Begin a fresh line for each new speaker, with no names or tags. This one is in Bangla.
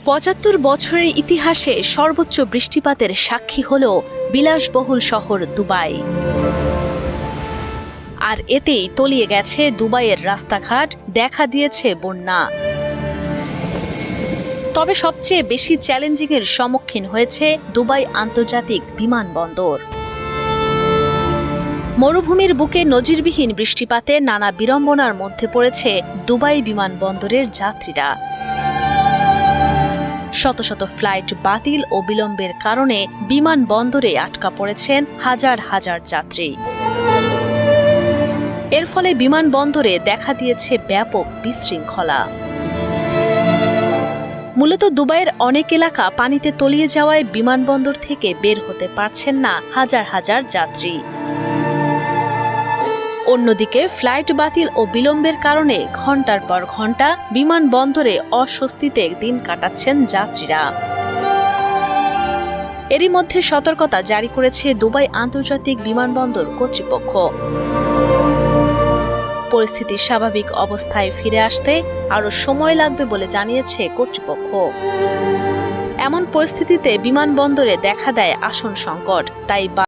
৭৫ বছরের ইতিহাসে সর্বোচ্চ বৃষ্টিপাতের সাক্ষী হল বিলাসবহুল শহর দুবাই। আর এতেই তলিয়ে গেছে দুবাইয়ের রাস্তাঘাট, দেখা দিয়েছে বন্যা। তবে সবচেয়ে বেশি চ্যালেঞ্জিংয়ের সম্মুখীন হয়েছে দুবাই আন্তর্জাতিক বিমানবন্দর। মরুভূমির বুকে নজিরবিহীন বৃষ্টিপাতে নানা বিড়ম্বনার মধ্যে পড়েছে দুবাই বিমানবন্দরের যাত্রীরা। শত শত ফ্লাইট বাতিল ও বিলম্বের কারণে বিমানবন্দরে আটকা পড়েছেন হাজার হাজার যাত্রী। এর ফলে বিমানবন্দরে দেখা দিয়েছে ব্যাপক বিশৃঙ্খলা। মূলত দুবাইয়ের অনেক এলাকা পানিতে তলিয়ে যাওয়ায় বিমানবন্দর থেকে বের হতে পারছেন না হাজার হাজার যাত্রী। অন্যদিকে ফ্লাইট বাতিল ও বিলম্বের কারণে ঘণ্টার পর ঘণ্টা বিমানবন্দরে অস্বস্তিতে দিন কাটাচ্ছেন যাত্রীরা। এরই মধ্যে সতর্কতা জারি করেছে দুবাই আন্তর্জাতিক বিমানবন্দর কর্তৃপক্ষ। পরিস্থিতি স্বাভাবিক অবস্থায় ফিরে আসতে আরও সময় লাগবে বলে জানিয়েছে কর্তৃপক্ষ। এমন পরিস্থিতিতে বিমানবন্দরে দেখা দেয় আসন সংকট, তাই